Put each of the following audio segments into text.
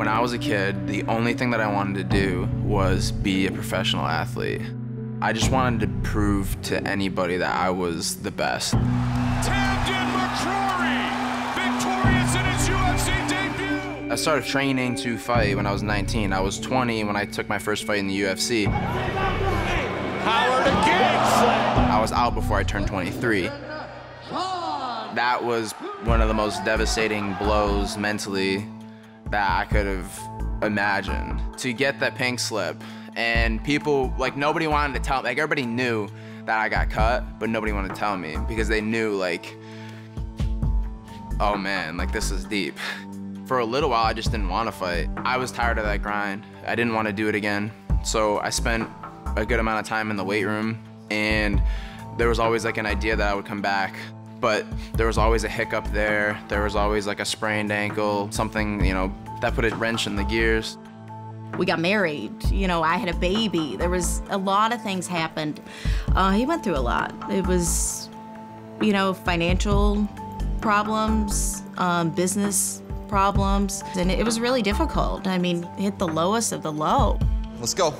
When I was a kid, the only thing that I wanted to do was be a professional athlete. I just wanted to prove to anybody that I was the best. Tamdan McCrory, victorious in his UFC debut! I started training to fight when I was 19. I was 20 when I took my first fight in the UFC. Howard again! I was out before I turned 23. That was one of the most devastating blows mentally that I could have imagined. To get that pink slip, and people, like, nobody wanted to tell me. Like, everybody knew that I got cut, but nobody wanted to tell me because they knew, like, oh man, like, this is deep. For a little while, I just didn't want to fight. I was tired of that grind. I didn't want to do it again. So I spent a good amount of time in the weight room, and there was always like an idea that I would come back, but there was always a hiccup there. There was always like a sprained ankle, something, you know, that put a wrench in the gears. We got married, you know, I had a baby. There was a lot of things happened. He went through a lot. It was, you know, financial problems, business problems, and it was really difficult. I mean, hit the lowest of the low. Let's go.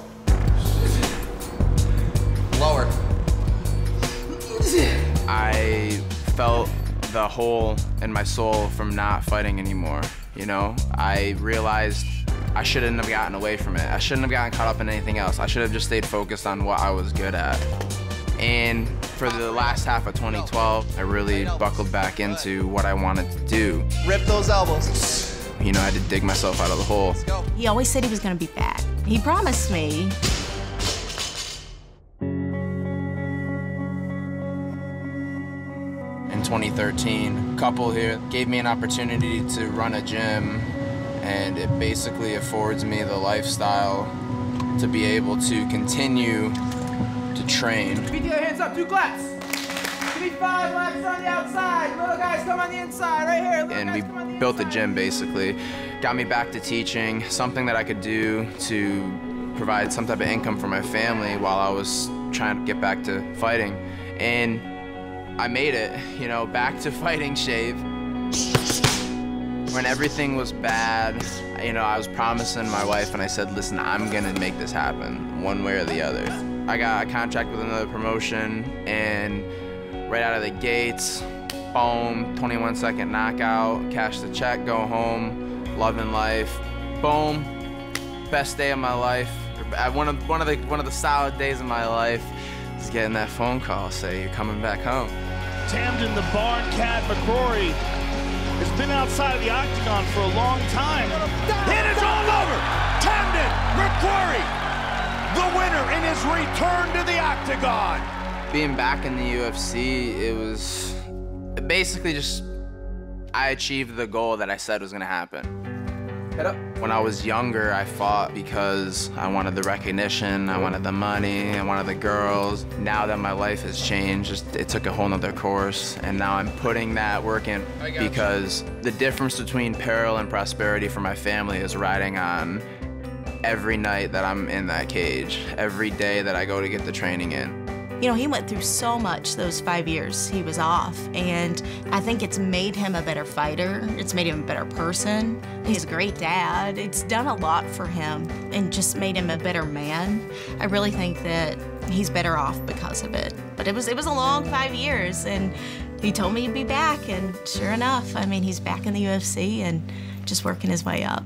Lower. I felt the hole in my soul from not fighting anymore, you know? I realized I shouldn't have gotten away from it. I shouldn't have gotten caught up in anything else. I should have just stayed focused on what I was good at. And for the last half of 2012, I really buckled back into what I wanted to do. Rip those elbows. You know, I had to dig myself out of the hole. Let's go. He always said he was gonna be back. He promised me. In 2013, a couple here gave me an opportunity to run a gym, and it basically affords me the lifestyle to be able to continue to train. Keep your hands up, 2 claps. Give me 5 laps on the outside. Little guys come on the inside, right here. Little And guys we come on the built the inside. gym basically. Got me back to teaching, something that I could do to provide some type of income for my family while I was trying to get back to fighting. And I made it, you know, back to fighting shape. When everything was bad, you know, I was promising my wife and I said, listen, I'm gonna make this happen, one way or the other. I got a contract with another promotion, and right out of the gates, boom, 21-second knockout, cash the check, go home, loving life. Boom, best day of my life. One of the solid days of my life is getting that phone call, say you're coming back home. Tamdan the Barn Cat McCrory has been outside of the octagon for a long time. It is all over! Tamdan McCrory, the winner in his return to the octagon. Being back in the UFC, it was basically just, I achieved the goal that I said was gonna happen. Head up. When I was younger, I fought because I wanted the recognition, I wanted the money, I wanted the girls. Now that my life has changed, it took a whole nother course, and now I'm putting that work in because the difference between peril and prosperity for my family is riding on every night that I'm in that cage, every day that I go to get the training in. You know, he went through so much those 5 years he was off, and I think it's made him a better fighter. It's made him a better person. He's a great dad. It's done a lot for him and just made him a better man. I really think that he's better off because of it. But it was a long 5 years, and he told me he'd be back, and sure enough, I mean, he's back in the UFC and just working his way up.